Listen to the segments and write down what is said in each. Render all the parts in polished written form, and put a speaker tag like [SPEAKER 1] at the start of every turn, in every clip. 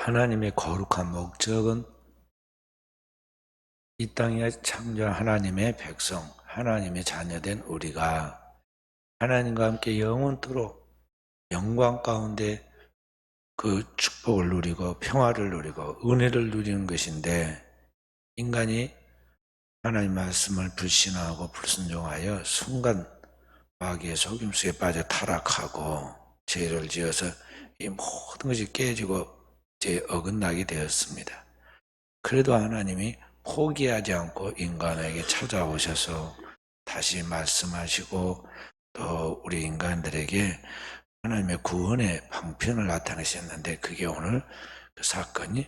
[SPEAKER 1] 하나님의 거룩한 목적은 이 땅에 창조한 하나님의 백성, 하나님의 자녀된 우리가 하나님과 함께 영원토록 영광 가운데 그 축복을 누리고 평화를 누리고 은혜를 누리는 것인데, 인간이 하나님 말씀을 불신하고 불순종하여 순간 마귀의 속임수에 빠져 타락하고 죄를 지어서 이 모든 것이 깨지고 어긋나게 되었습니다. 그래도 하나님이 포기하지 않고 인간에게 찾아오셔서 다시 말씀하시고 또 우리 인간들에게 하나님의 구원의 방편을 나타내셨는데, 그게 오늘 그 사건이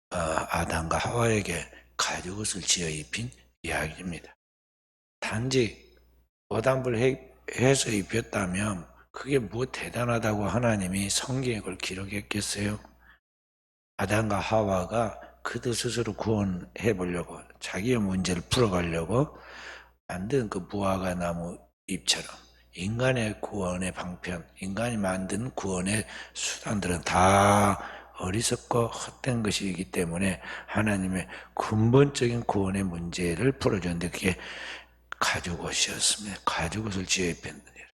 [SPEAKER 1] 아담과 하와에게 가죽옷을 지어 입힌 이야기입니다. 단지 어담을 해서 입혔다면 그게 뭐 대단하다고 하나님이 성경에 그걸 기록했겠어요? 아담과 하와가 그들 스스로 구원해 보려고, 자기의 문제를 풀어가려고 만든 그 무화과 나무 잎처럼 인간의 구원의 방편, 인간이 만든 구원의 수단들은 다 어리석고 헛된 것이기 때문에 하나님의 근본적인 구원의 문제를 풀어줬는데, 그게 가죽옷이었습니다. 가죽옷을 지어 입혔느니라.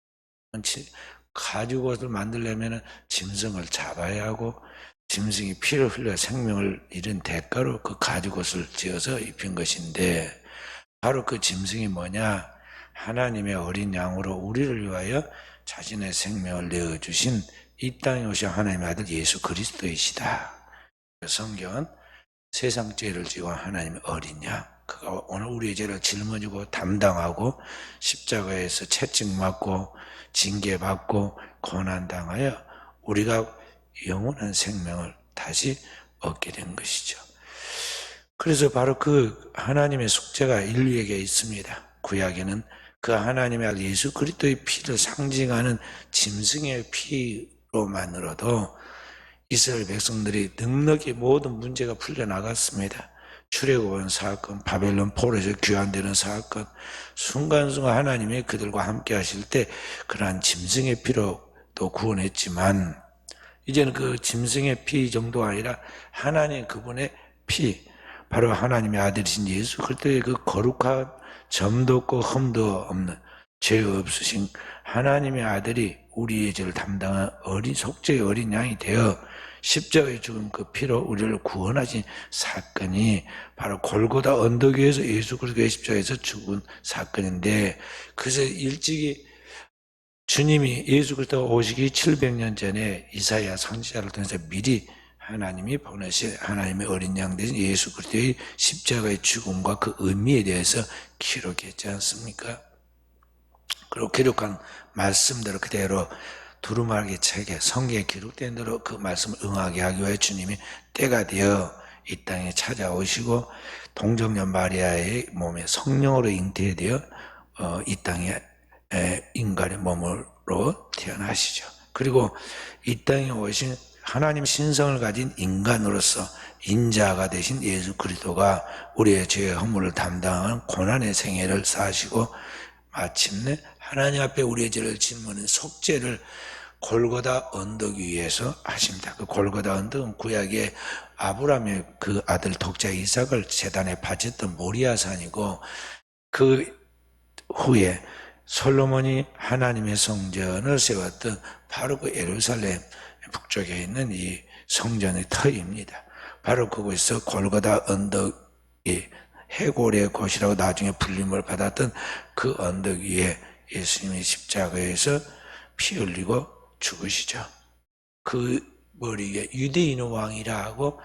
[SPEAKER 1] 가죽옷을 만들려면 짐승을 잡아야 하고, 짐승이 피를 흘려 생명을 잃은 대가로 그 가죽옷을 지어서 입힌 것인데, 바로 그 짐승이 뭐냐? 하나님의 어린 양으로 우리를 위하여 자신의 생명을 내어주신 이 땅에 오신 하나님의 아들 예수 그리스도이시다. 성경은 세상 죄를 지고 하나님의 어린 양, 그가 오늘 우리의 죄를 짊어지고 담당하고 십자가에서 채찍맞고 징계받고 고난당하여 우리가 영원한 생명을 다시 얻게 된 것이죠. 그래서 바로 그 하나님의 속죄가 인류에게 있습니다. 구약에는 그 하나님의 아들 예수 그리스도의 피를 상징하는 짐승의 피로만으로도 이스라엘 백성들이 넉넉히 모든 문제가 풀려나갔습니다. 출애굽한 사건, 바벨론 포로에서 귀환되는 사건, 순간순간 하나님이 그들과 함께 하실 때 그러한 짐승의 피로 또 구원했지만, 이제는 그 짐승의 피 정도가 아니라 하나님 그분의 피, 바로 하나님의 아들이신 예수 그리스도의 그 거룩한 점도 없고 흠도 없는 죄 없으신 하나님의 아들이 우리의 죄를 담당한 속죄의 어린 양이 되어 십자가에 죽은 그 피로 우리를 구원하신 사건이 바로 골고다 언덕 위에서 예수 그리스도의 십자가에서 죽은 사건인데, 그래서 일찍이 주님이 예수 그리스도가 오시기 700년 전에 이사야 선지자를 통해서 미리 하나님이 보내신 하나님의 어린 양 되신 예수 그리스도의 십자가의 죽음과 그 의미에 대해서 기록했지 않습니까? 그리고 기록한 말씀대로 그대로 두루마리 책에 성경에 기록된 대로 그 말씀을 응하게 하기 위해 주님이 때가 되어 이 땅에 찾아오시고 동정녀 마리아의 몸에 성령으로 잉태되어 이 땅에 인간의 몸으로 태어나시죠. 그리고 이 땅에 오신 하나님 신성을 가진 인간으로서 인자가 되신 예수 그리스도가 우리의 죄의 허물을 담당한 고난의 생애를 사시고 마침내 하나님 앞에 우리의 죄를 짊어진 속죄를 골고다 언덕 위에서 하십니다. 그 골고다 언덕은 구약의 아브라함의 그 아들 독자 이삭을 제단에 바쳤던 모리아산이고, 그 후에 솔로몬이 하나님의 성전을 세웠던 바로 그 예루살렘 북쪽에 있는 이 성전의 터입니다. 바로 그곳에서 골고다 언덕이 해골의 곳이라고 나중에 불림을 받았던 그 언덕 위에 예수님이 십자가에서 피 흘리고 죽으시죠. 그 머리에 유대인 왕이라 하고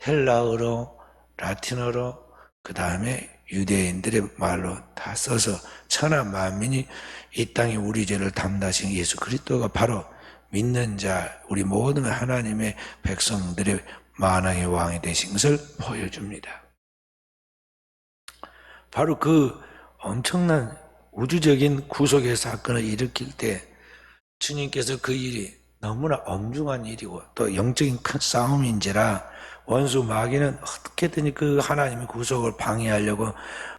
[SPEAKER 1] 헬라어로 라틴어로 그 다음에 유대인들의 말로 다 써서 천하 만민이 이 땅에 우리 죄를 담당하신 예수 그리스도가 바로 믿는 자, 우리 모든 하나님의 백성들의 만왕의 왕이 되신 것을 보여줍니다. 바로 그 엄청난 우주적인 구속의 사건을 일으킬 때 주님께서 그 일이 너무나 엄중한 일이고 또 영적인 큰 싸움인지라 원수 마귀는 어떻게든 그 하나님의 구속을 방해하려고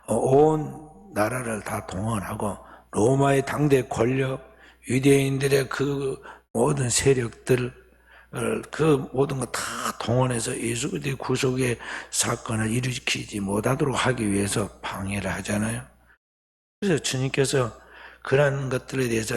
[SPEAKER 1] 온 나라를 다 동원하고 로마의 당대 권력, 유대인들의 그 모든 세력들, 그 모든 거 다 동원해서 예수 그리스도의 구속의 사건을 일으키지 못하도록 하기 위해서 방해를 하잖아요. 그래서 주님께서 그러한 것들에 대해서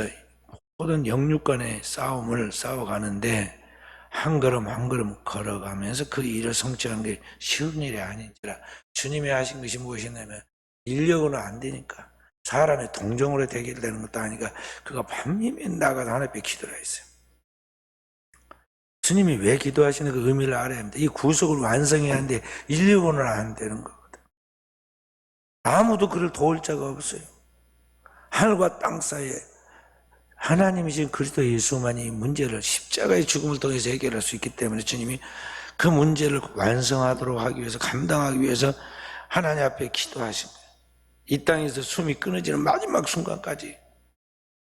[SPEAKER 1] 모든 영육간의 싸움을 싸워가는데 한 걸음 한 걸음 걸어가면서 그 일을 성취하는 게 쉬운 일이 아닌지라. 주님이 하신 것이 무엇이냐면 인력으로는 안 되니까, 사람의 동정으로 대결되는 것도 아니까 그가 밤이면 나가서 하나님 앞에 기도를 했어요. 주님이 왜 기도하시는 그 의미를 알아야 합니다. 이 구속을 완성해야 하는데 인력으로는 안 되는 거거든. 아무도 그를 도울 자가 없어요. 하늘과 땅 사이에 하나님이신 그리스도 예수만이 문제를 십자가의 죽음을 통해서 해결할 수 있기 때문에 주님이 그 문제를 완성하도록 하기 위해서, 감당하기 위해서 하나님 앞에 기도하신 거예요. 이 땅에서 숨이 끊어지는 마지막 순간까지,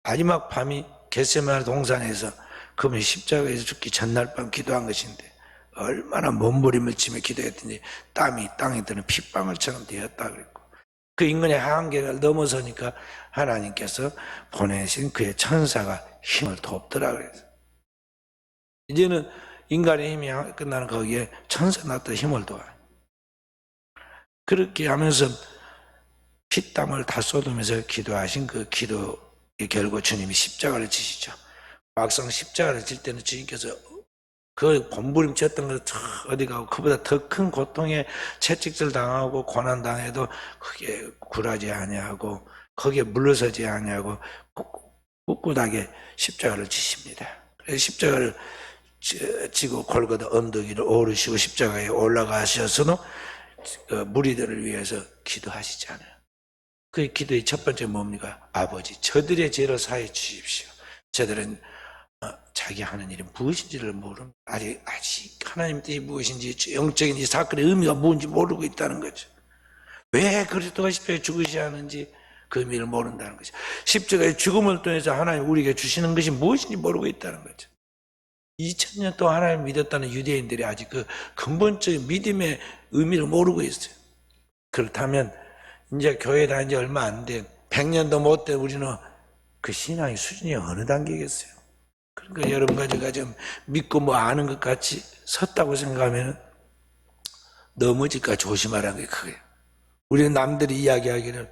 [SPEAKER 1] 마지막 밤이 겟세마네 동산에서 그분이 십자가에서 죽기 전날 밤 기도한 것인데 얼마나 몸부림을 치며 기도했든지 땀이 땅에 드는 핏방울처럼 되었다 그랬고, 그 인간의 한계를 넘어서니까 하나님께서 보내신 그의 천사가 힘을 돕더라 그래서 이제는 인간의 힘이 끝나는 거기에 천사 나타 힘을 도와요. 그렇게 하면서 피땀을 다 쏟으면서 기도하신 그 기도의 결과 주님이 십자가를 지시죠. 막상 십자가를 질 때는 주님께서 그 몸부림쳤던 것 어디 가고 그보다 더 큰 고통에 채찍질 당하고 고난 당해도 그게 굴하지 아니하고 거기에 물러서지 아니하고 꿋꿋하게 십자가를 지십니다. 그래서 십자가를 지고 골고다 언덕 위를 오르시고 십자가에 올라가셔서도 무리들을 위해서 기도하시잖아요. 그 기도의 첫 번째 뭡니까? 아버지, 저들의 죄를 사해 주십시오. 저들은 자기 하는 일이 무엇인지를 모릅니다. 아직 하나님 뜻이 무엇인지, 영적인 이 사건의 의미가 뭔지 모르고 있다는 거죠. 왜 그리스도가 십자가에 죽으셔야 하는지 그 의미를 모른다는 거죠. 십자가의 죽음을 통해서 하나님 우리에게 주시는 것이 무엇인지 모르고 있다는 거죠. 2000년 동안 하나님을 믿었다는 유대인들이 아직 그 근본적인 믿음의 의미를 모르고 있어요. 그렇다면 이제 교회 다닌 지 얼마 안 된, 100년도 못 된 우리는 그 신앙의 수준이 어느 단계겠어요? 그러니까 여러분과 제가 좀 믿고 뭐 아는 것 같이 섰다고 생각하면 넘어질까 조심하라는 게 그거예요. 우리는 남들이 이야기하기를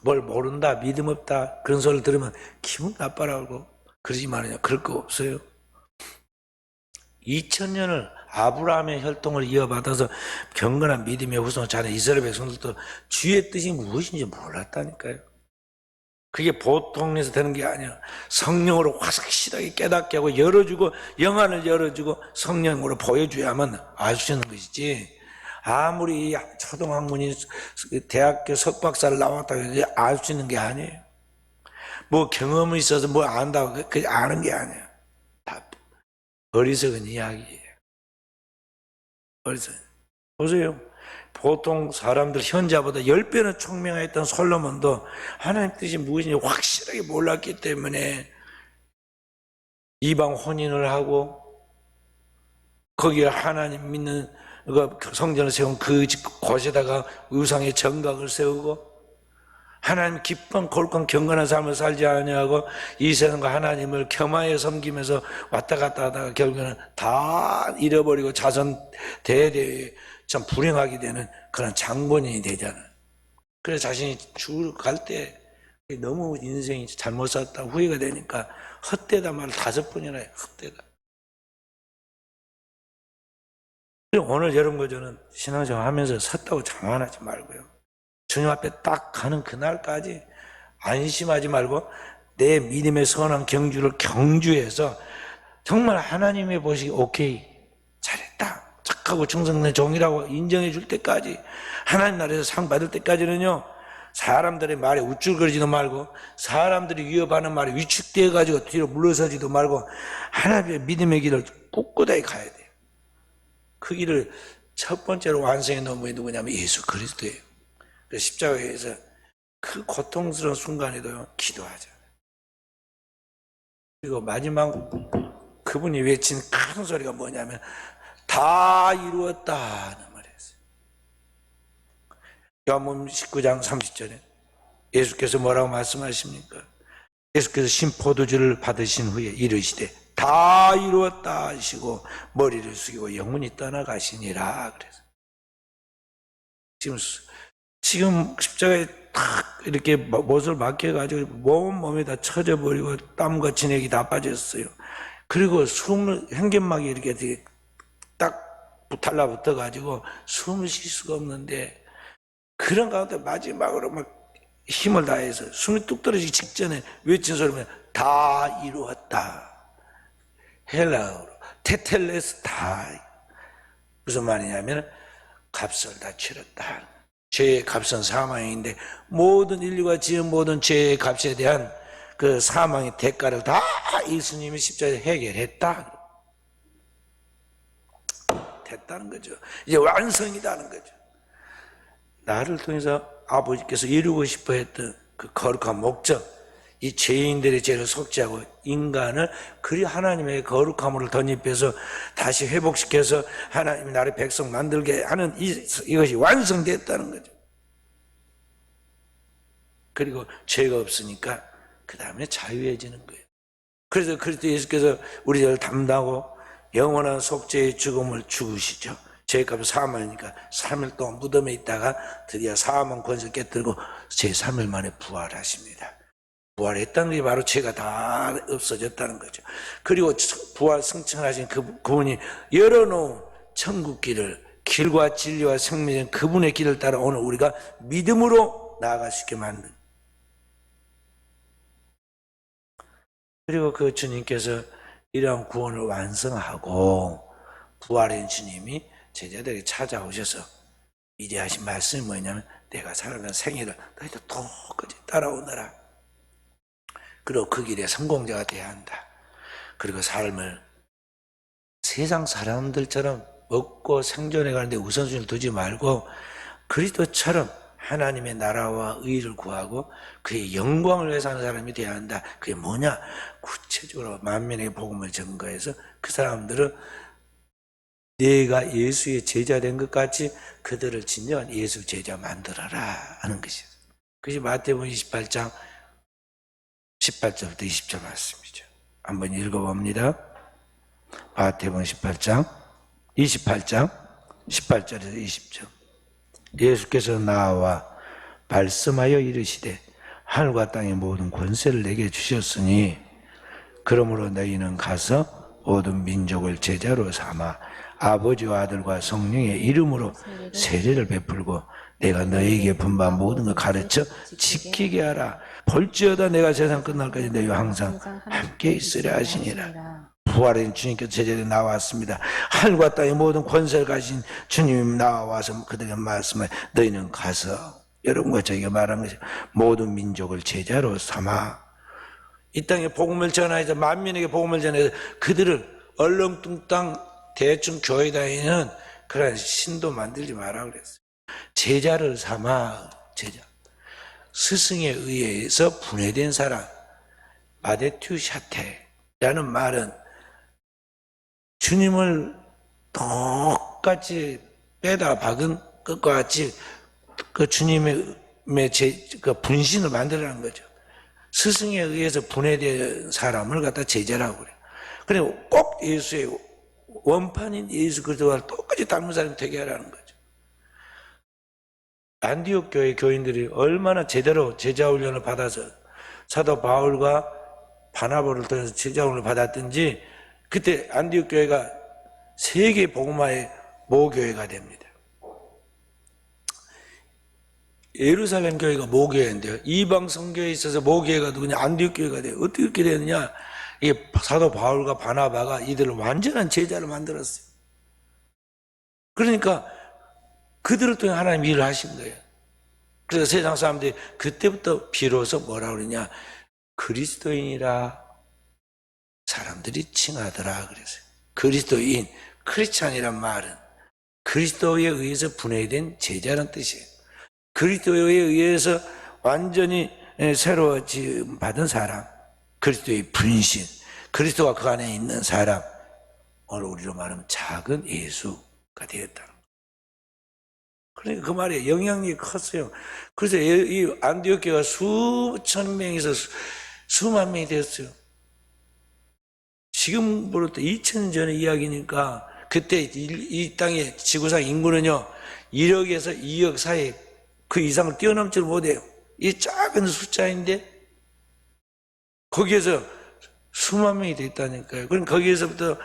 [SPEAKER 1] 뭘 모른다, 믿음 없다 그런 소리를 들으면 기분 나빠라고 그러지 말아요. 그럴 거 없어요. 2000년을 아브라함의 혈통을 이어받아서 경건한 믿음의 후손 자는 이스라엘 백성들도 주의 뜻이 무엇인지 몰랐다니까요. 그게 보통에서 되는 게 아니야. 성령으로 확실하게 깨닫게 하고 열어주고, 영안을 열어주고 성령으로 보여줘야만 알 수 있는 것이지, 아무리 초등학문이 대학교 석박사를 나왔다고 해서 알 수 있는 게 아니에요. 뭐 경험이 있어서 뭐 안다고 그게 아는 게 아니에요. 다 어리석은 이야기예요. 어리석은. 보세요. 보통 사람들 현자보다 10배는 총명했던 솔로몬도 하나님 뜻이 무엇인지 확실하게 몰랐기 때문에 이방 혼인을 하고 거기에 하나님 믿는 성전을 세운 그 곳에다가 우상의 정각을 세우고 하나님 기쁜 골건 경건한 삶을 살지 아니하고 이 세상과 하나님을 겸하여 섬기면서 왔다 갔다 하다가 결국에는 다 잃어버리고 자손 대대에 참 불행하게 되는 그런 장본인이 되잖아요. 그래서 자신이 죽을 때 너무 인생이 잘못 살았다 후회가 되니까 헛되다 말을 5번이나 해요. 헛되다. 오늘 여러분과 저는 신앙생활 하면서 섰다고 장난하지 말고요. 주님 앞에 딱 가는 그날까지 안심하지 말고 내 믿음의 선한 경주를 경주해서 정말 하나님의 보시기 오케이 잘했다 착하고 충성된 종이라고 인정해 줄 때까지, 하나님 나라에서 상 받을 때까지는요, 사람들의 말에 우쭐거리지도 말고 사람들이 위협하는 말에 위축되어 가지고 뒤로 물러서지도 말고 하나님의 믿음의 길을 꿋꿋하게 가야 돼요. 그 길을 첫 번째로 완성해 놓은 분이 누구냐면 예수 그리스도예요. 그래서 십자가에서 그 고통스러운 순간에도 기도하잖아요. 그리고 마지막 그분이 외친 큰 소리가 뭐냐면 다 이루었다는 말을 했어요. 요한복음 19장 30절에 예수께서 뭐라고 말씀하십니까? 예수께서 신포도주를 받으신 후에 이르시되 다 이루었다 하시고 머리를 숙이고 영원히 떠나가시니라. 그래서 지금 십자가에 탁 이렇게 못을 박혀가지고 몸에다 쳐져버리고 땀과 진액이 다 빠졌어요. 그리고 숨을 현견막이 이렇게 되게 딱 달라붙어가지고 숨을 쉴 수가 없는데, 그런 가운데 마지막으로 막 힘을 다해서 숨이 뚝 떨어지기 직전에 외친 소리면 다 이루었다. 헬라어로 테텔레스타. 무슨 말이냐면 값을 다 치렀다. 죄의 값은 사망인데 모든 인류가 지은 모든 죄의 값에 대한 그 사망의 대가를 다 예수님이 십자가에 해결했다. 됐다는 거죠. 이제 완성이다는 거죠. 나를 통해서 아버지께서 이루고 싶어 했던 그 거룩한 목적, 이 죄인들의 죄를 속죄하고 인간을 그리 하나님의 거룩함을 덧입혀서 다시 회복시켜서 하나님이 나를 백성 만들게 하는 이것이 완성됐다는 거죠. 그리고 죄가 없으니까 그 다음에 자유해지는 거예요. 그래서 그리스도 예수께서 우리를 담당하고 영원한 속죄의 죽음을 죽으시죠. 죄값이 사망이니까 3일 동안 무덤에 있다가 드디어 사망 권세를 깨뜨리고 제3일 만에 부활하십니다. 부활했다는 게 바로 죄가 다 없어졌다는 거죠. 그리고 부활 승천하신 그분이 열어놓은 천국 길을, 길과 진리와 생명인 그분의 길을 따라 오늘 우리가 믿음으로 나아갈 수 있게 만든. 그리고 그 주님께서 이러한 구원을 완성하고 부활한 주님이 제자들에게 찾아오셔서 이제 하신 말씀이 뭐냐면 내가 살아간 생애를 너희도 똑같이 따라오너라. 그리고 그 길에 성공자가 되어야 한다. 그리고 삶을 세상 사람들처럼 먹고 생존해 가는데 우선순위를 두지 말고 그리스도처럼 하나님의 나라와 의를 구하고 그의 영광을 위해 사는 사람이 되어야 한다. 그게 뭐냐? 구체적으로 만민에게 복음을 전거해서 그 사람들은 내가 예수의 제자 된 것 같이 그들을 진정한 예수 제자 만들어라 하는 것이죠. 그것이 마태복음 28장 18절부터 20절 말씀이죠. 한번 읽어봅니다. 마태복음 18장 18절에서 20절. 예수께서 나와 말씀하여 이르시되 하늘과 땅의 모든 권세를 내게 주셨으니 그러므로 너희는 가서 모든 민족을 제자로 삼아 아버지와 아들과 성령의 이름으로 세례를 베풀고 내가 너희에게 분반 모든 걸 가르쳐 지키게 하라. 볼지어다 내가 세상 끝날까지 너희와 항상 함께 있으려 하시니라. 부활한 주님께서 제자들이 나왔습니다. 하늘과 땅의 모든 권세를 가진 주님이 나와서 그들에게 말씀해 너희는 가서 여러분과 저희가 말한 것이 모든 민족을 제자로 삼아 이 땅에 복음을 전하여서 만민에게 복음을 전해서 그들을 얼렁뚱땅 대충 교회 다니는 그런 신도 만들지 마라 그랬어요. 제자를 삼아. 제자. 스승에 의해서 분해된 사람. 마데튜 샤테라는 말은 주님을 똑같이 빼다 박은 것과 같이 그 주님의 그 분신을 만들라는 거죠. 스승에 의해서 분해된 사람을 갖다 제자라고 그래요. 그리고 꼭 예수의 원판인 예수 그리스도와 똑같이 닮은 사람이 되게 하라는 거죠. 안디옥 교회 교인들이 얼마나 제대로 제자 훈련을 받아서 사도 바울과 바나바를 통해서 제자 훈련을 받았든지 그때 안디옥 교회가 세계 복음화의 모교회가 됩니다. 예루살렘 교회가 모교회인데요. 이방 성교회에 있어서 모교회가 누구냐? 안디옥 교회가 돼요. 어떻게 그렇게 되느냐? 이게 사도 바울과 바나바가 이들을 완전한 제자를 만들었어요. 그러니까 그들을 통해 하나님 일을 하신 거예요. 그래서 세상 사람들이 그때부터 비로소 뭐라 그러냐? 그리스도인이라 사람들이 칭하더라 그랬어요. 그리스도인, 크리스찬이란 말은 그리스도에 의해서 분해된 제자라는 뜻이에요. 그리스도에 의해서 완전히 새로 지음 받은 사람, 그리스도의 분신, 그리스도가 그 안에 있는 사람, 오늘 우리로 말하면 작은 예수가 되었다. 그러니까 그 말에 영향력이 컸어요. 그래서 이 안디옥 교회가 수천 명에서 수만 명이 되었어요. 지금으로부터 2000년 전의 이야기니까 그때 이 땅의 지구상 인구는요 1억에서 2억 사이 그 이상을 뛰어넘지를 못해요. 이 작은 숫자인데 거기에서 수만 명이 됐다니까요. 그럼 거기에서부터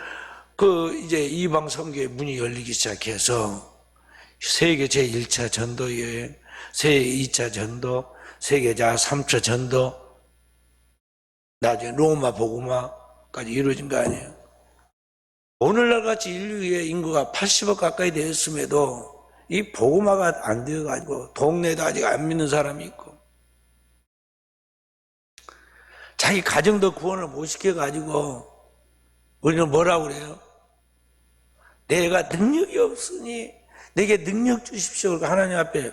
[SPEAKER 1] 그 이제 이방 선교의 문이 열리기 시작해서 세계 제1차 전도 여행, 세계 2차 전도, 세계자 3차 전도, 나중에 로마 복음화까지 이루어진 거 아니에요. 오늘날 같이 인류의 인구가 80억 가까이 되었음에도 이 복음화가 안 되어가지고 동네에도 아직 안 믿는 사람이 있고 자기 가정도 구원을 못 시켜가지고 우리는 뭐라고 그래요? 내가 능력이 없으니 내게 능력 주십시오. 그러니까 하나님 앞에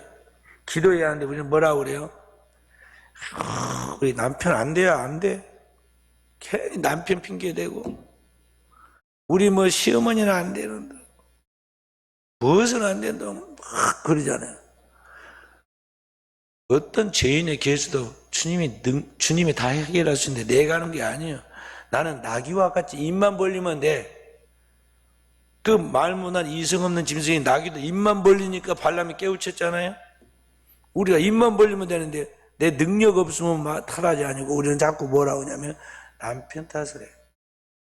[SPEAKER 1] 기도해야 하는데 우리는 뭐라고 그래요? 우리 남편 안 돼요, 안 돼. 괜히 남편 핑계대고 우리 뭐 시어머니는 안 되는데 무엇은 안 된다고 막 그러잖아요. 어떤 죄인의 개수도 주님이 다 해결할 수 있는데 내가 하는 게 아니에요. 나는 나귀와 같이 입만 벌리면 돼. 그 말문한 이성 없는 짐승이 나귀도 입만 벌리니까 발람이 깨우쳤잖아요. 우리가 입만 벌리면 되는데 내 능력 없으면 탓하지 아니고 우리는 자꾸 뭐라고 하냐면 남편 탓을 해.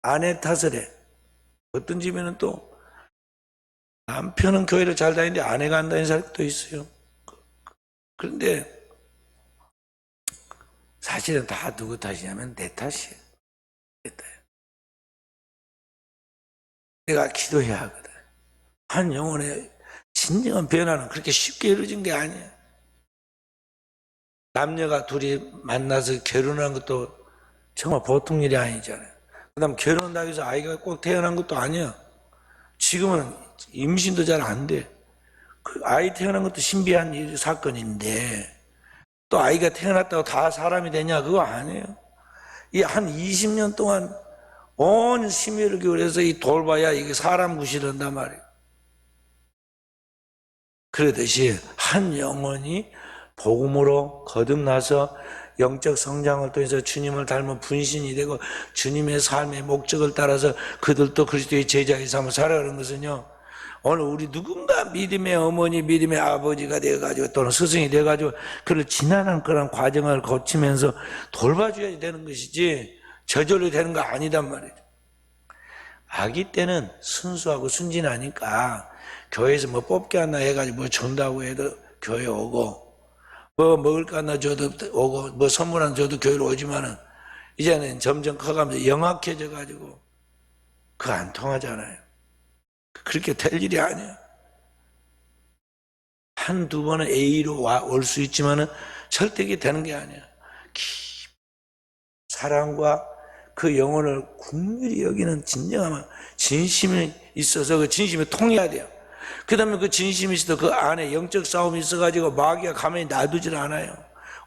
[SPEAKER 1] 아내 탓을 해. 어떤 집에는 또 남편은 교회를 잘 다니는데 아내가 안 다니는 사람도 있어요. 그런데 사실은 다 누구 탓이냐면 내 탓이에요. 내 탓. 내가 기도해야 하거든. 한 영혼의 진정한 변화는 그렇게 쉽게 이루어진 게 아니야. 남녀가 둘이 만나서 결혼한 것도 정말 보통 일이 아니잖아요. 그 다음 결혼한다고 해서 아이가 꼭 태어난 것도 아니야. 지금은 임신도 잘 안 돼. 그 아이 태어난 것도 신비한 사건인데 또 아이가 태어났다고 다 사람이 되냐? 그거 아니에요. 이 한 20년 동안 온 심혈을 기울여서 이 돌봐야 이게 사람 구실한단 말이에요. 그러듯이 한 영혼이 복음으로 거듭나서 영적 성장을 통해서 주님을 닮은 분신이 되고 주님의 삶의 목적을 따라서 그들도 그리스도의 제자의 삶을 살아가는 것은요, 오늘 우리 누군가 믿음의 어머니, 믿음의 아버지가 되어가지고 또는 스승이 되어가지고 그를 지나는 그런 과정을 거치면서 돌봐줘야 되는 것이지 저절로 되는 거 아니단 말이죠. 아기 때는 순수하고 순진하니까 교회에서 뭐 뽑기 하나 해가지고 뭐 준다고 해도 교회 오고 뭐 먹을 거 하나 줘도 오고 뭐 선물 하나 줘도 교회로 오지만은 이제는 점점 커가면서 영악해져 가지고 그거 안 통하잖아요. 그렇게 될 일이 아니에요. 한두 번은 A로 올 수 있지만은 절대 되는 게 아니에요. 사랑과 그 영혼을 국률이 여기는 진정한 진심이 있어서 그 진심이 통해야 돼요. 그 다음에 그 진심이 있어도 그 안에 영적 싸움이 있어가지고 마귀가 가만히 놔두질 않아요.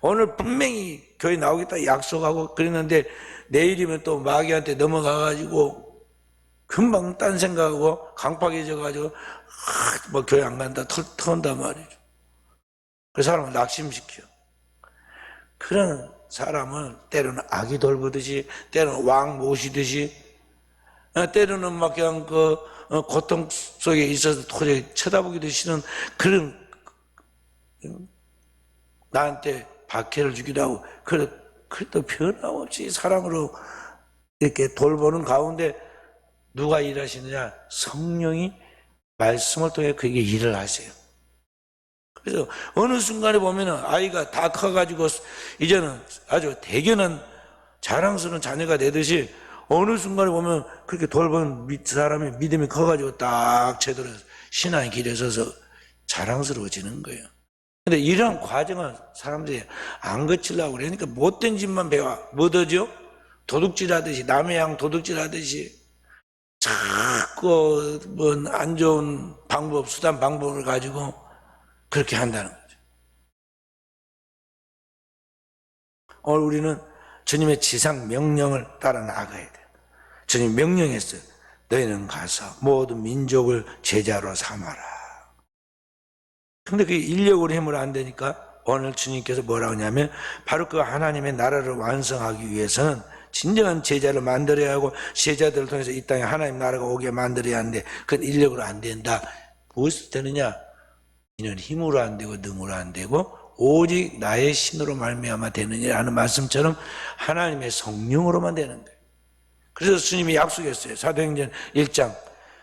[SPEAKER 1] 오늘 분명히 교회 나오겠다 약속하고 그랬는데 내일이면 또 마귀한테 넘어가가지고 금방 딴 생각하고 강팍해져가지고 뭐 교회 안 간다 턴단 말이죠. 그 사람을 낙심시켜. 그런 사람은 때로는 아기 돌보듯이 때로는 왕 모시듯이 때로는 막 그냥 그 고통 속에 있어서 도저히 쳐다보기도 싫은 그런 나한테 박해를 주기도 하고 그래도 변함없이 사랑으로 이렇게 돌보는 가운데 누가 일하시느냐? 성령이 말씀을 통해 그에게 일을 하세요. 그래서 어느 순간에 보면은 아이가 다 커가지고 이제는 아주 대견한 자랑스러운 자녀가 되듯이 어느 순간에 보면 그렇게 돌보는 사람이 믿음이 커가지고 딱 제대로 신앙의 길에 서서 자랑스러워지는 거예요. 근데 이런 과정을 사람들이 안 거치려고 그러니까 못된 짓만 배워. 뭐더죠? 도둑질하듯이, 남의 양 도둑질하듯이 자꾸 뭐 안 좋은 방법, 수단 방법을 가지고 그렇게 한다는 거죠. 오늘 우리는 주님의 지상 명령을 따라 나가야 돼요. 주님 명령했어요. 너희는 가서 모든 민족을 제자로 삼아라. 근데 그게 인력으로 힘으로 안 되니까 오늘 주님께서 뭐라고 하냐면 바로 그 하나님의 나라를 완성하기 위해서는 진정한 제자를 만들어야 하고 제자들을 통해서 이 땅에 하나님 나라가 오게 만들어야 하는데 그건 인력으로 안 된다. 무엇을 되느냐? 이는 힘으로 안 되고 능으로 안 되고 오직 나의 신으로 말미암아 되느니라 하는 말씀처럼 하나님의 성령으로만 되는 거예요. 그래서 주님이 약속했어요. 사도행전 1장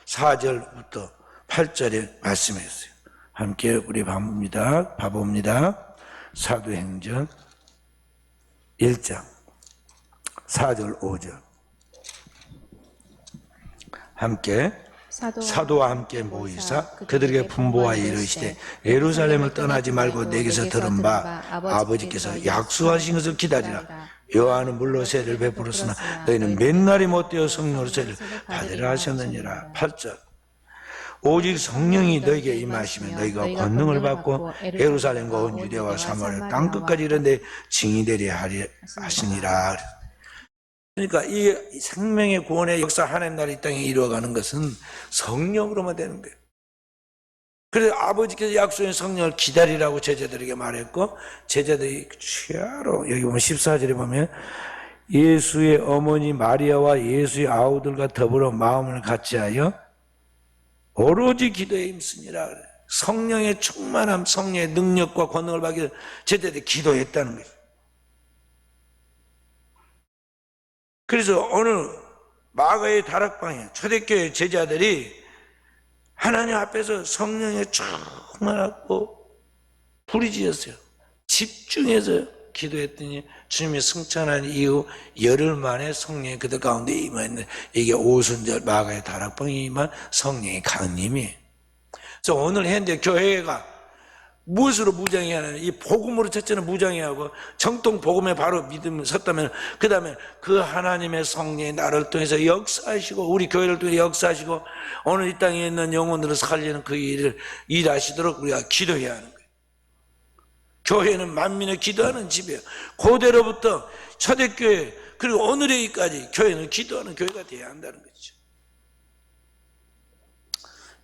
[SPEAKER 1] 4절부터 8절에 말씀했어요. 함께 우리 봐봅니다. 사도행전 1장 4절 5절 함께 사도와 함께 모이사 그들에게 분보하여 이르시되 예루살렘을 떠나지 말고 내게서 들은 바 아버지께서 약속하신 것을 기다리라. 요한은 물로 세를 베풀었으나 너희는 몇 날이 못되어 성령으로 세를 받으라 하셨느니라. 8절 오직 성령이 너희에게 임하시면 너희가 권능을 받고 예루살렘과 온 유대와 사마리아 땅끝까지 이르는데 증인이 되리라 하시니라. 그러니까 이 생명의 구원의 역사 하나님 나라 이 땅에 이루어가는 것은 성령으로만 되는 거예요. 그래서 아버지께서 약속한 성령을 기다리라고 제자들에게 말했고 제자들이 취하로 여기 보면 14절에 보면 예수의 어머니 마리아와 예수의 아우들과 더불어 마음을 같이하여 오로지 기도에 힘쓰니라. 성령의 충만함, 성령의 능력과 권능을 받기 위해서 제자들이 기도했다는 거예요. 그래서 오늘 마가의 다락방에 초대교회 제자들이 하나님 앞에서 성령에 충만하고 부르짖었어요. 집중해서 기도했더니 주님이 승천한 이후 열흘 만에 성령이 그들 가운데 임했는데 이게 오순절 마가의 다락방에 임한 성령의 강림이에요. 그래서 오늘 현재 교회가 무엇으로 무장해야 하느냐? 이 복음으로 첫째는 무장해야 하고 정통 복음에 바로 믿음을 섰다면 그 다음에 그 하나님의 성령이 나를 통해서 역사하시고 우리 교회를 통해 역사하시고 오늘 이 땅에 있는 영혼들을 살리는 그 일을 일하시도록 우리가 기도해야 하는 거예요. 교회는 만민의 기도하는 집이에요. 고대로부터 초대교회 그리고 오늘에까지 교회는 기도하는 교회가 되어야 한다는 거죠.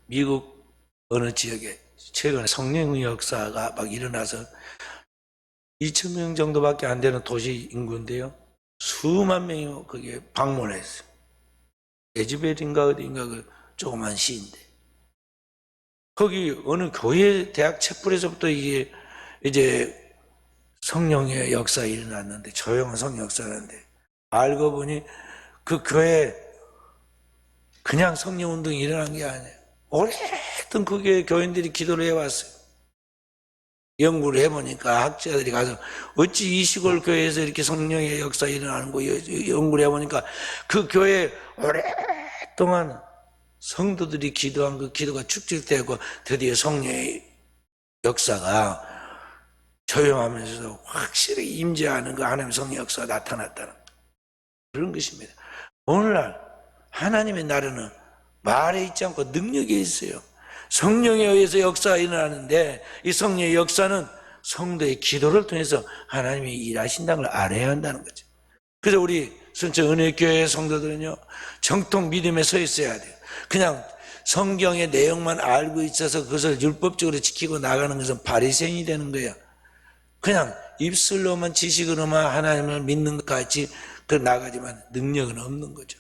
[SPEAKER 1] 미국 어느 지역에 최근에 성령의 역사가 막 일어나서 2,000명 정도밖에 안 되는 도시 인구인데요. 수만 명이 거기에 방문했어요. 에즈벨인가 어디인가 그 조그만 시인데. 거기 어느 교회 대학 촛불에서부터 이게 이제 성령의 역사가 일어났는데 조용한 성령 역사였는데 알고 보니 그 교회 그냥 성령 운동이 일어난 게 아니에요. 오랫동안 그게 교인들이 기도를 해왔어요. 연구를 해보니까 학자들이 가서 어찌 이 시골 교회에서 이렇게 성령의 역사 일어나는 거 연구를 해보니까 그 교회에 오랫동안 성도들이 기도한 그 기도가 축적되고 드디어 성령의 역사가 조용하면서도 확실히 임재하는 그 하나님의 성령 역사가 나타났다는 그런 것입니다. 오늘날 하나님의 나라는 말에 있지 않고 능력에 있어요. 성령에 의해서 역사가 일어나는데 이 성령의 역사는 성도의 기도를 통해서 하나님이 일하신다는 걸 알아야 한다는 거죠. 그래서 우리 순천 은혜교회 성도들은요 정통 믿음에 서 있어야 돼요. 그냥 성경의 내용만 알고 있어서 그것을 율법적으로 지키고 나가는 것은 바리새인이 되는 거예요. 그냥 입술로만 지식으로만 하나님을 믿는 것 같이 그 나가지만 능력은 없는 거죠.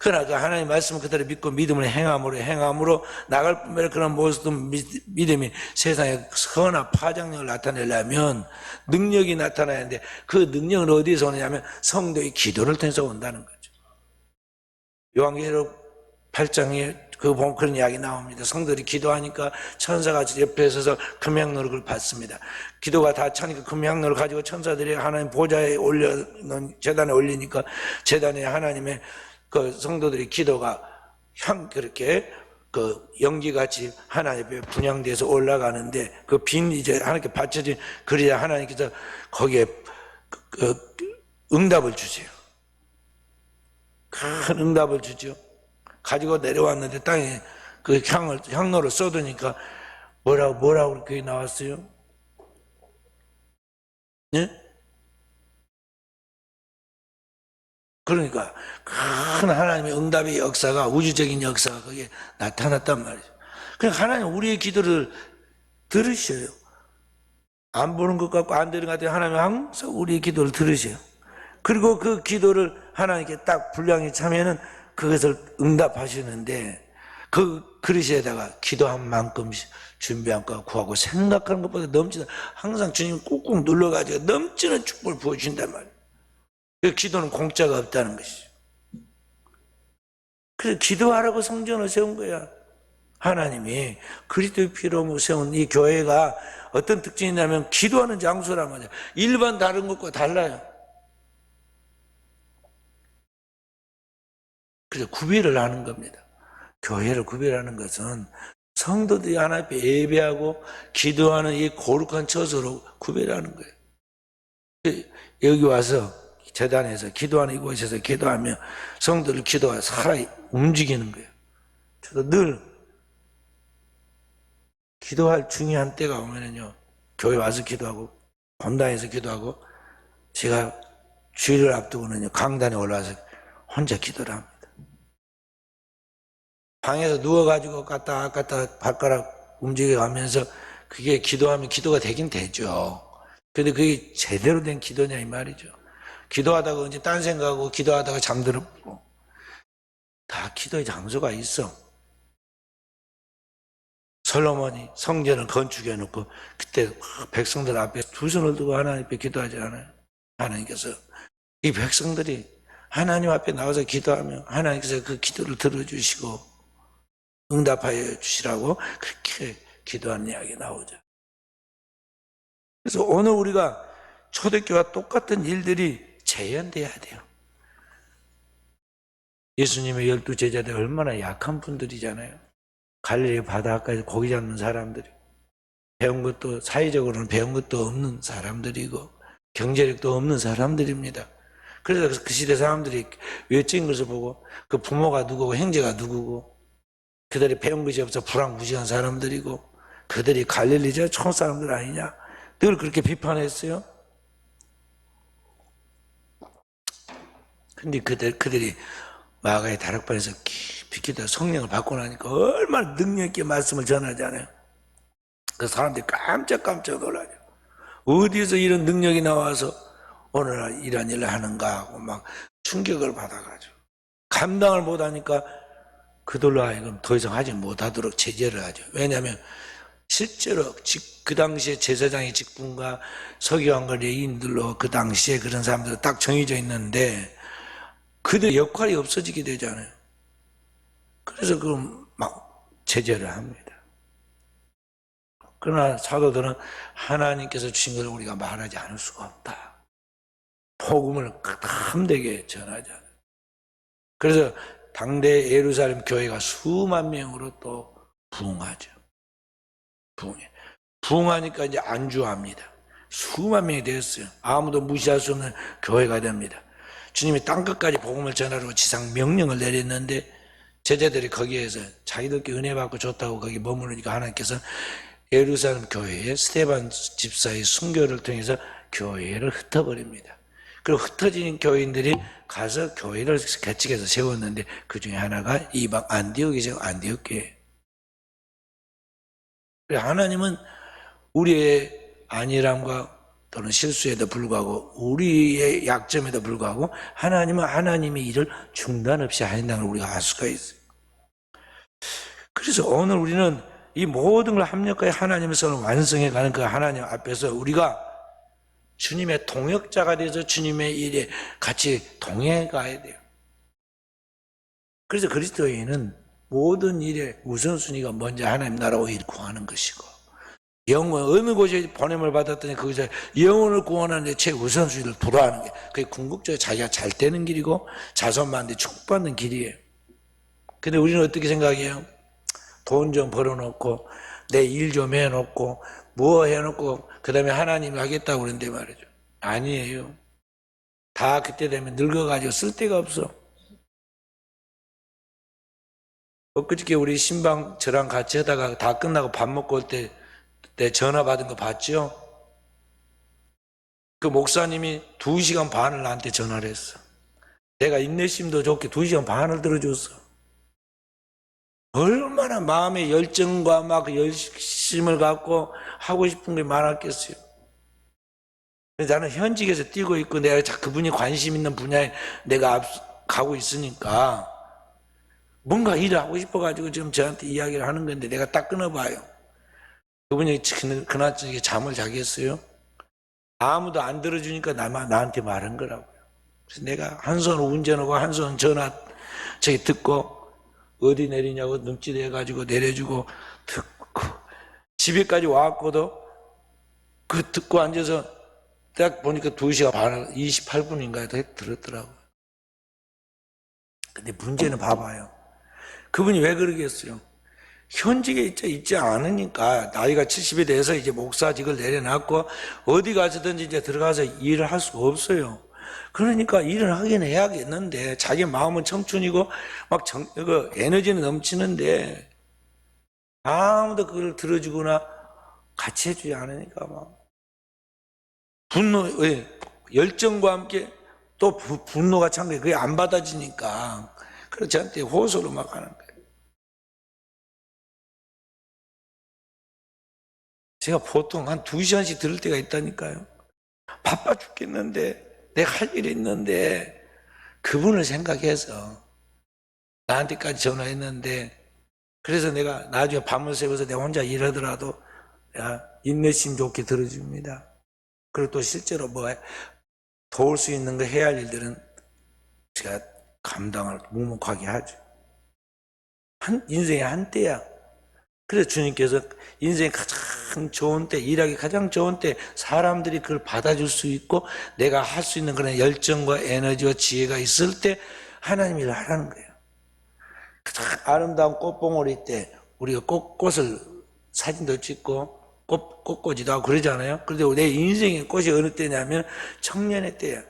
[SPEAKER 1] 그러나 그 하나님의 말씀을 그대로 믿고 믿음을 행함으로 나갈 뿐만 그런 모습도 믿음이 세상에 선한 파장력을 나타내려면 능력이 나타나야 하는데 그 능력은 어디서 오느냐면 성도의 기도를 통해서 온다는 거죠. 요한계시록 8장에 그런 이야기 나옵니다. 성도들이 기도하니까 천사가 옆에 서서 금향노릇을 받습니다. 기도가 다 차니까 금향노릇을 가지고 천사들이 하나님 보좌에 제단에 올리니까 제단에 하나님의 그 성도들의 기도가 그렇게 그 연기같이 하나님 앞에 분양돼서 올라가는데 그 빈 이제 하나님께 받쳐진 그래야 하나님께서 거기에 응답을 주세요. 큰 응답을 주죠. 가지고 내려왔는데 땅에 그 향로를 쏟으니까 뭐라고 그렇게 나왔어요? 네? 그러니까 큰 하나님의 응답의 역사가 우주적인 역사가 거기에 나타났단 말이죠. 그러니까 하나님 우리의 기도를 들으셔요. 안 보는 것 같고 안 되는 것 같아요. 하나님 항상 우리의 기도를 들으셔요. 그리고 그 기도를 하나님께 딱 분량이 차면은 그것을 응답하시는데 그 그릇에다가 기도한 만큼 준비한 거 구하고 생각하는 것보다 넘치는 항상 주님 꾹꾹 눌러가지고 넘치는 축복을 부어주신단 말이에요. 그 기도는 공짜가 없다는 것이죠. 그래서 기도하라고 성전을 세운 거야. 하나님이 그리스도의 피로 세운 이 교회가 어떤 특징이 있냐면 기도하는 장소란 말이야. 일반 다른 것과 달라요. 그래서 구별을 하는 겁니다. 교회를 구별하는 것은 성도들이 하나님 앞에 예배하고 기도하는 이 거룩한 처소로 구별하는 거예요. 여기 와서 재단에서 기도하는 이곳에서 기도하며 성도들 기도가 살아 움직이는 거예요. 저도 늘 기도할 중요한 때가 오면은요, 교회 와서 기도하고 본당에서 기도하고 제가 주일을 앞두고는요 강단에 올라와서 혼자 기도를 합니다. 방에서 누워가지고 갔다 발가락 움직여가면서 그게 기도하면 기도가 되긴 되죠. 근데 그게 제대로 된 기도냐 이 말이죠. 기도하다가 언제 딴 생각하고 기도하다가 잠들었고 다 기도의 장소가 있어. 솔로몬이 성전을 건축해 놓고 그때 백성들 앞에 두 손을 두고 하나님 앞에 기도하지 않아요. 하나님께서 이 백성들이 하나님 앞에 나와서 기도하며 하나님께서 그 기도를 들어주시고 응답하여 주시라고 그렇게 기도하는 이야기 나오죠. 그래서 오늘 우리가 초대교회와 똑같은 일들이 재현돼야 돼요. 예수님의 12제자들 얼마나 약한 분들이잖아요. 갈릴리 바닷가에서 고기 잡는 사람들이 배운 것도 사회적으로는 배운 것도 없는 사람들이고 경제력도 없는 사람들입니다. 그래서 그 시대 사람들이 외적인 것을 보고 그 부모가 누구고 형제가 누구고 그들이 배운 것이 없어 불황무지한 사람들이고 그들이 갈릴리죠 촌 사람들 아니냐 늘 그렇게 비판했어요. 근데 그들이 마가의 다락방에서 깊이 기도 성령을 받고 나니까 얼마나 능력 있게 말씀을 전하잖아요. 그 사람들이 깜짝 놀라죠. 어디에서 이런 능력이 나와서 오늘날 이런 일을 하는가 하고 막 충격을 받아가지고 감당을 못하니까 그들로 하여금 더 이상 하지 못하도록 제재를 하죠. 왜냐하면 실제로 그 당시에 제사장의 직분과 서기관과 레위인들로 그 당시에 그런 사람들은 딱 정해져 있는데 그들의 역할이 없어지게 되잖아요. 그래서 막 제재를 합니다. 그러나 사도들은 하나님께서 주신 것을 우리가 말하지 않을 수가 없다. 복음을 담대게 전하잖아요. 그래서 당대 예루살렘 교회가 수만 명으로 또 부흥하죠. 부흥하니까 이제 안주합니다. 수만 명이 되었어요. 아무도 무시할 수 없는 교회가 됩니다. 주님이 땅끝까지 복음을 전하라고 지상 명령을 내렸는데 제자들이 거기에서 자기들께 은혜 받고 좋다고 거기 머무르니까 하나님께서 예루살렘 교회에 스데반 집사의 순교를 통해서 교회를 흩어버립니다. 그리고 흩어진 교인들이 가서 교회를 개척해서 세웠는데 그 중에 하나가 이방 안디옥이죠. 안디옥교회. 하나님은 우리의 안일함과 또는 실수에도 불구하고 우리의 약점에도 불구하고 하나님은 하나님의 일을 중단 없이 하신다는 걸 우리가 알 수가 있어요. 그래서 오늘 우리는 이 모든 걸 합력하여 하나님의 선을 완성해가는 그 하나님 앞에서 우리가 주님의 동역자가 돼서 주님의 일에 같이 동행해가야 돼요. 그래서 그리스도인은 모든 일의 우선순위가 먼저 하나님 나라와 일 구하는 것이고 영원 어느 곳에 보냄을 받았더니 거기서 영혼을 구원하는 데 최우선순위를 불화하는 게 그게 궁극적으로 자기가 잘 되는 길이고 자손 많은데 축복받는 길이에요. 근데 우리는 어떻게 생각해요? 돈 좀 벌어놓고 내 일 좀 해놓고 뭐 해놓고 그 다음에 하나님이 하겠다고 그러는데 말이죠. 아니에요. 다 그때 되면 늙어가지고 쓸 데가 없어. 엊그저께 우리 신방 저랑 같이 하다가 다 끝나고 밥 먹고 올 때 내 전화 받은 거 봤죠? 그 목사님이 2시간 반을 나한테 전화를 했어. 내가 인내심도 좋게 2시간 반을 들어줬어. 얼마나 마음의 열정과 막 열심을 갖고 하고 싶은 게 많았겠어요. 나는 현직에서 뛰고 있고 내가 그분이 관심 있는 분야에 내가 가고 있으니까 뭔가 일을 하고 싶어가지고 지금 저한테 이야기를 하는 건데 내가 딱 끊어봐요. 그분이 그날 저녁에 잠을 자겠어요? 아무도 안 들어주니까 나한테 말한 거라고요. 그래서 내가 한 손으로 운전하고 한 손은 전화 저기 듣고 어디 내리냐고 눈짓 해가지고 내려주고 듣고 집에까지 와갖고도 그 듣고 앉아서 딱 보니까 2시간 반 28분인가 들었더라고요. 근데 문제는 봐봐요. 그분이 왜 그러겠어요? 현직에 있지 않으니까 나이가 70에 대해서 이제 목사직을 내려놨고 어디 가서든지 이제 들어가서 일을 할 수가 없어요. 그러니까 일을 하긴 해야겠는데 자기 마음은 청춘이고 막 에너지는 넘치는데 아무도 그걸 들어주거나 같이 해주지 않으니까 막 열정과 함께 또 분노가 찬 게 그게 안 받아지니까 그래서 저한테 호소를 막 하는 거예요. 제가 보통 한 2시간씩 들을 때가 있다니까요. 바빠 죽겠는데 내가 할 일이 있는데 그분을 생각해서 나한테까지 전화했는데 그래서 내가 나중에 밤을 새워서 내가 혼자 일하더라도 인내심 좋게 들어줍니다. 그리고 또 실제로 뭐 도울 수 있는 거 해야 할 일들은 제가 감당을 묵묵하게 하죠. 인생의 한때야. 그래서 주님께서 인생의 가장 좋은 때, 일하기 가장 좋은 때 사람들이 그걸 받아줄 수 있고 내가 할 수 있는 그런 열정과 에너지와 지혜가 있을 때 하나님 일을 하라는 거예요. 가장 아름다운 꽃봉오리 때 우리가 꽃을 사진도 찍고 꽃꽂이도 하고 그러잖아요. 그런데 내 인생의 꽃이 어느 때냐면 청년의 때야.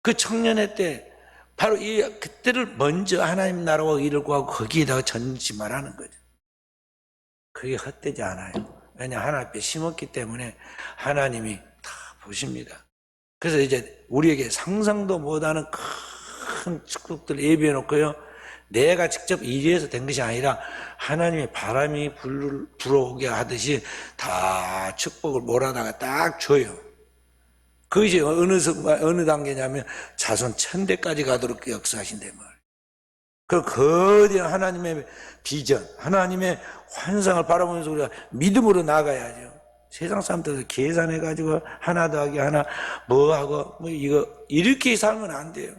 [SPEAKER 1] 그 청년의 때 바로 그때를 먼저 하나님 나라와 일을 구하고 거기에다가 전심하라는 거죠. 그게 헛되지 않아요. 왜냐 하나님 앞에 심었기 때문에 하나님이 다 보십니다. 그래서 이제 우리에게 상상도 못하는 큰 축복들 예비해 놓고요. 내가 직접 일해서 된 것이 아니라 하나님의 바람이 불어오게 하듯이 다 축복을 몰아다가 딱 줘요. 그것이 어느 단계냐면 자손 1000대까지 가도록 역사하신단 말이에요. 그 거대한 하나님의 비전, 하나님의 환상을 바라보면서 우리가 믿음으로 나가야죠. 세상 사람들도 계산해가지고 하나 더하기 하나 뭐하고 이거 이렇게 살면 안 돼요.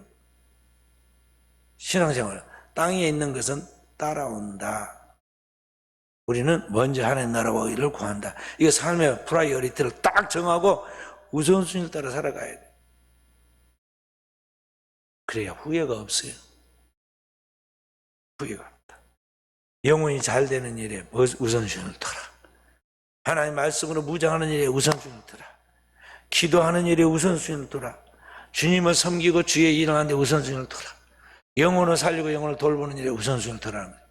[SPEAKER 1] 신앙생활 땅에 있는 것은 따라온다. 우리는 먼저 하나님 나라와 의를 구한다. 이거 삶의 프라이어리티를 딱 정하고 우선순위를 따라 살아가야 돼. 그래야 후회가 없어요. 후회가 없다. 영혼이 잘 되는 일에 우선순위를 두라. 하나님 말씀으로 무장하는 일에 우선순위를 두라. 기도하는 일에 우선순위를 두라. 주님을 섬기고 주의 일을 하는 데 우선순위를 두라. 영혼을 살리고 영혼을 돌보는 일에 우선순위를 두라는 거예요.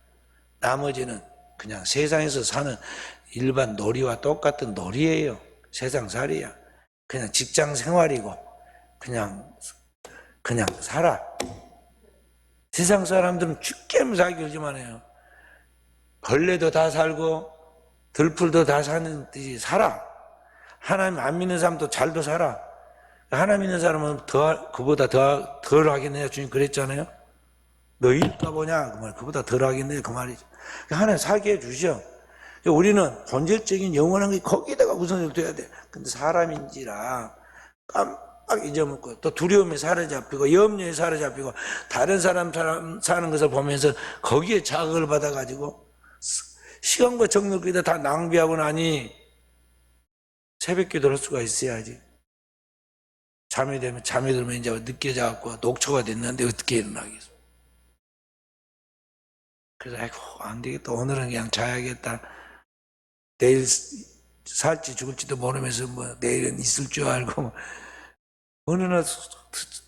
[SPEAKER 1] 나머지는 그냥 세상에서 사는 일반 놀이와 똑같은 놀이예요. 세상살이야. 그냥 직장 생활이고 그냥 살아. 세상 사람들은 죽게 살기 그러지만 해요. 벌레도 다 살고 들풀도 다 사는 듯이 살아. 하나님 안 믿는 사람도 잘도 살아. 하나님 믿는 사람은 그보다 덜 하겠네요. 주님 그랬잖아요. 너희일까 보냐 그 말. 그보다 덜 하겠네요 그 말이죠. 하나님 살게 해주셔. 우리는 본질적인 영원한 게 거기다가 우선을 둬야 돼. 근데 사람인지라 깜빡 잊어먹고 또 두려움에 사로잡히고 염려에 사로잡히고 다른 사람 사는 것을 보면서 거기에 자극을 받아가지고 시간과 정력을 다 낭비하고 나니 새벽 기도를 할 수가 있어야지. 잠이 들면 이제 늦게 자고 녹초가 됐는데 어떻게 일어나겠어. 그래서 아이고 안 되겠다. 오늘은 그냥 자야겠다. 내일 살지 죽을지도 모르면서 뭐 내일은 있을 줄 알고 어느 날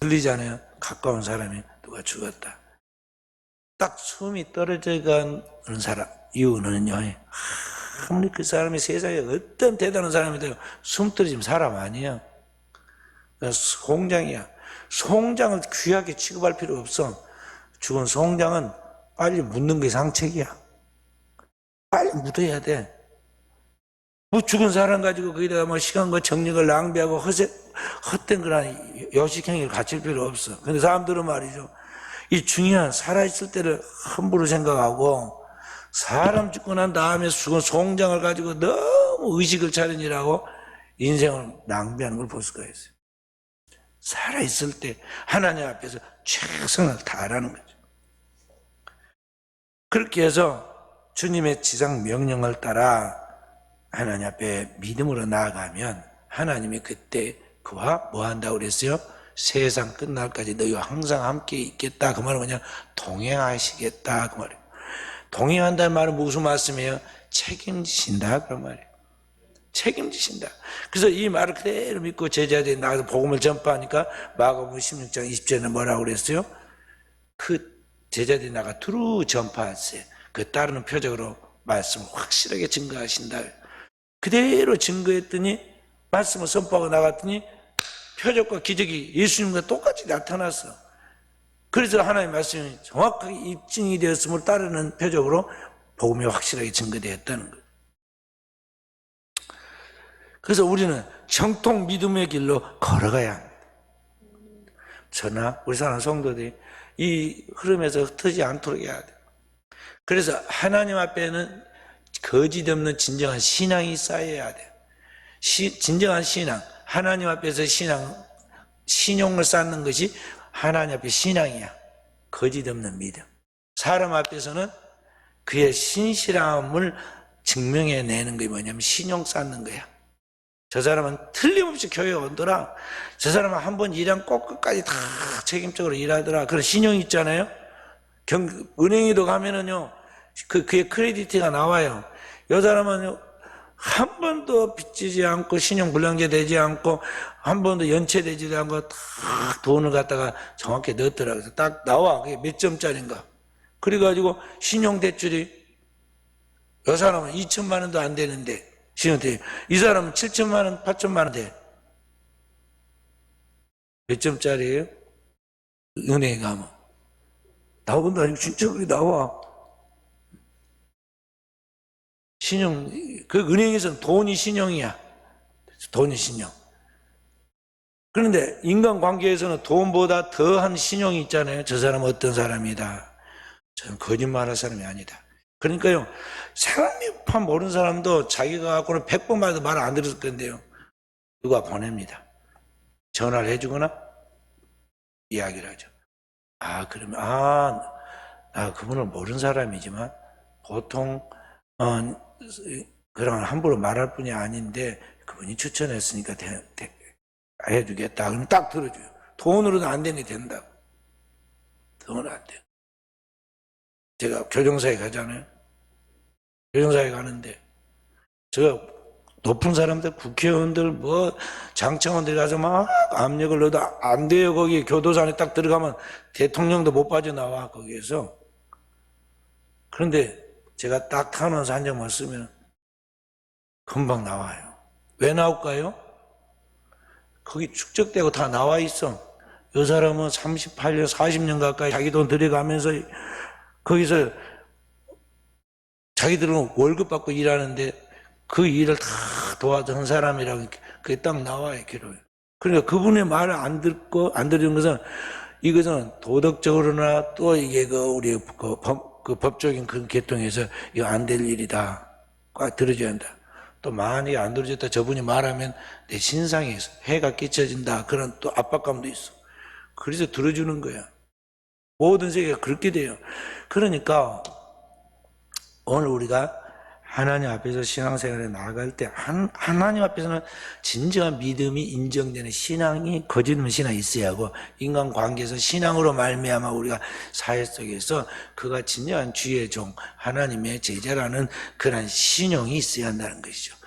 [SPEAKER 1] 들리잖아요. 가까운 사람이 누가 죽었다. 딱 숨이 떨어져 가는 사람 이유는요. 아무리 그 사람이 세상에 어떤 대단한 사람이든 숨 떨어지면 사람 아니에요. 송장이야. 송장을 귀하게 취급할 필요 없어. 죽은 송장은 빨리 묻는 게 상책이야. 빨리 묻어야 돼. 뭐 죽은 사람 가지고 거기다가 뭐 시간과 정력을 낭비하고 헛된 그런 요식행위를 갖출 필요 없어. 근데 사람들은 말이죠, 이 중요한 살아있을 때를 함부로 생각하고 사람 죽고 난 다음에 죽은 송장을 가지고 너무 의식을 차리느라고 인생을 낭비하는 걸 볼 수가 있어요. 살아있을 때 하나님 앞에서 최선을 다하라는 거죠. 그렇게 해서 주님의 지상 명령을 따라 하나님 앞에 믿음으로 나아가면 하나님이 그때 그와 뭐 한다고 그랬어요? 세상 끝날까지 너희와 항상 함께 있겠다. 그 말은 뭐냐? 동행하시겠다. 그 말이에요. 동행한다는 말은 무슨 말씀이에요? 책임지신다. 그런 말이에요. 책임지신다. 그래서 이 말을 그대로 믿고 제자들이 나가서 복음을 전파하니까 마가복음 16장 20절에 뭐라고 그랬어요? 그 제자들이 나가 두루 전파했어요. 그 따르는 표적으로 말씀을 확실하게 증거하신다. 그대로 증거했더니 말씀을 선포하고 나갔더니 표적과 기적이 예수님과 똑같이 나타났어. 그래서 하나님의 말씀이 정확하게 입증이 되었음을 따르는 표적으로 복음이 확실하게 증거되었다는 거예요. 그래서 우리는 정통 믿음의 길로 걸어가야 합니다. 저나 우리 사랑하는 성도들이 이 흐름에서 흩어지지 않도록 해야 돼요. 그래서 하나님 앞에는 거짓 없는 진정한 신앙이 쌓여야 돼요. 진정한 신앙, 하나님 앞에서 신용을 쌓는 것이 하나님 앞에 신앙이야. 거짓 없는 믿음. 사람 앞에서는 그의 신실함을 증명해내는 게 뭐냐면 신용 쌓는 거야. 저 사람은 틀림없이 교회에 오더라. 저 사람은 한 번 일하면 꼭 끝까지 다 책임적으로 일하더라. 그런 신용이 있잖아요. 은행에도 가면은요, 그의 크레디트가 나와요. 이 사람은 한 번도 빚지지 않고 신용불량자 되지 않고 한 번도 연체되지 않고 다 돈을 갖다가 정확히 넣었더라. 그래서 딱 나와. 그게 몇 점짜리인가. 그래가지고 신용대출이 이 사람은 2천만 원도 안 되는데 신용대출, 이 사람은 7천만 원, 8천만 원 돼. 몇 점짜리예요? 은행에 가면 나온다. 진짜 그게 나와. 신용, 그 은행에서는 돈이 신용이야. 돈이 신용. 그런데 인간관계에서는 돈보다 더한 신용이 있잖아요. 저 사람은 어떤 사람이다. 저는 거짓말할 사람이 아니다. 그러니까요, 생각판 모르는 사람도 자기가 갖고는 100번 말도 말 안 들었을 건데요, 누가 보냅니다. 전화를 해주거나 이야기를 하죠. 그러면 나 그분을 모르는 사람이지만 보통 그런 함부로 말할 분이 아닌데 그분이 추천했으니까 해주겠다. 그럼 딱 들어줘요. 돈으로도 안 되니 된다고. 돈은 안 돼요. 제가 교정사에 가잖아요. 교정사에 가는데 제가 높은 사람들, 국회의원들, 뭐 장청원들 가서 막 압력을 넣어도 안 돼요. 거기 교도소 안에 딱 들어가면 대통령도 못 빠져나와 거기에서. 그런데 제가 딱 타운하우스 한 장만 쓰면 금방 나와요. 왜 나올까요? 거기 축적되고 다 나와 있어. 이 사람은 38년, 40년 가까이 자기 돈 들여가면서 거기서 자기들은 월급 받고 일하는데 그 일을 다 도와준 사람이라고 그게 딱 나와요, 기록에. 그러니까 그분의 말을 안 들은 것은 이것은 도덕적으로나 또 이게 우리 법적인 그 계통에서 이거 안 될 일이다. 꽉 들어줘야 한다. 또 만약에 안 들어줬다 저분이 말하면 내 신상에 해가 끼쳐진다. 그런 또 압박감도 있어. 그래서 들어주는 거야. 모든 세계가 그렇게 돼요. 그러니까 오늘 우리가 하나님 앞에서 신앙생활에 나아갈 때 하나님 앞에서는 진정한 믿음이 인정되는 신앙이 거짓없는 신앙이 있어야 하고 인간관계에서 신앙으로 말미암아 우리가 사회 속에서 그가 진정한 주의 종 하나님의 제자라는 그런 신용이 있어야 한다는 것이죠.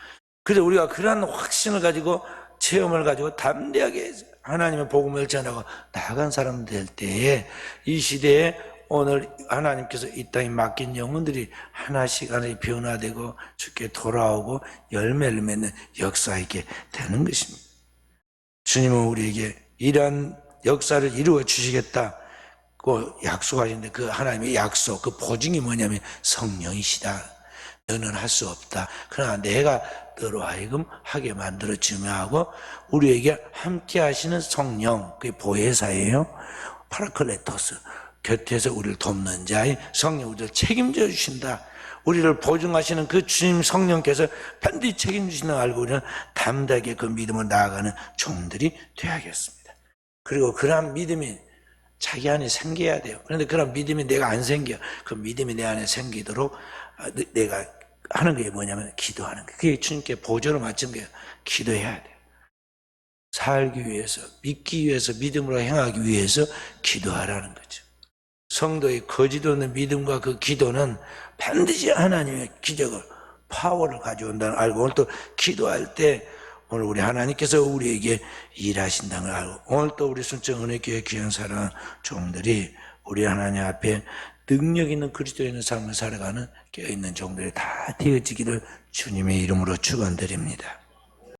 [SPEAKER 1] 그래서 우리가 그런 확신을 가지고 체험을 가지고 담대하게 하나님의 복음을 전하고 나아간 사람 될 때에 이 시대에 오늘 하나님께서 이 땅에 맡긴 영혼들이 하나씩 변화되고 주께 돌아오고 열매를 맺는 역사이게 되는 것입니다. 주님은 우리에게 이러한 역사를 이루어 주시겠다고 약속하시는데 그 하나님의 약속, 그 보증이 뭐냐면 성령이시다. 너는 할 수 없다. 그러나 내가 너로 하여금 하게 만들어 주며 우리에게 함께 하시는 성령, 그게 보혜사예요. 파라클레토스, 곁에서 우리를 돕는 자의 성령, 우리를 책임져 주신다. 우리를 보증하시는 그 주님 성령께서 반드시 책임지시는 걸 알고 우리는 담대하게 그 믿음을 나아가는 종들이 되어야겠습니다. 그리고 그러한 믿음이 자기 안에 생겨야 돼요. 그런데 그런 믿음이 내가 안 생겨. 그 믿음이 내 안에 생기도록 내가 하는 게 뭐냐면 기도하는 거예요. 그게 주님께 보조를 맞춘 거예요. 기도해야 돼요. 살기 위해서, 믿기 위해서, 믿음으로 행하기 위해서 기도하라는 거죠. 성도의 거짓 없는 믿음과 그 기도는 반드시 하나님의 기적을, 파워를 가져온다는 걸 알고, 오늘 또 기도할 때 오늘 우리 하나님께서 우리에게 일하신다는 걸 알고, 오늘 또 우리 순천 은혜교회 귀한 사랑 종들이 우리 하나님 앞에 능력 있는 그리스도 있는 삶을 살아가는 깨어있는 종들이 다 되어지기를 주님의 이름으로 축원드립니다.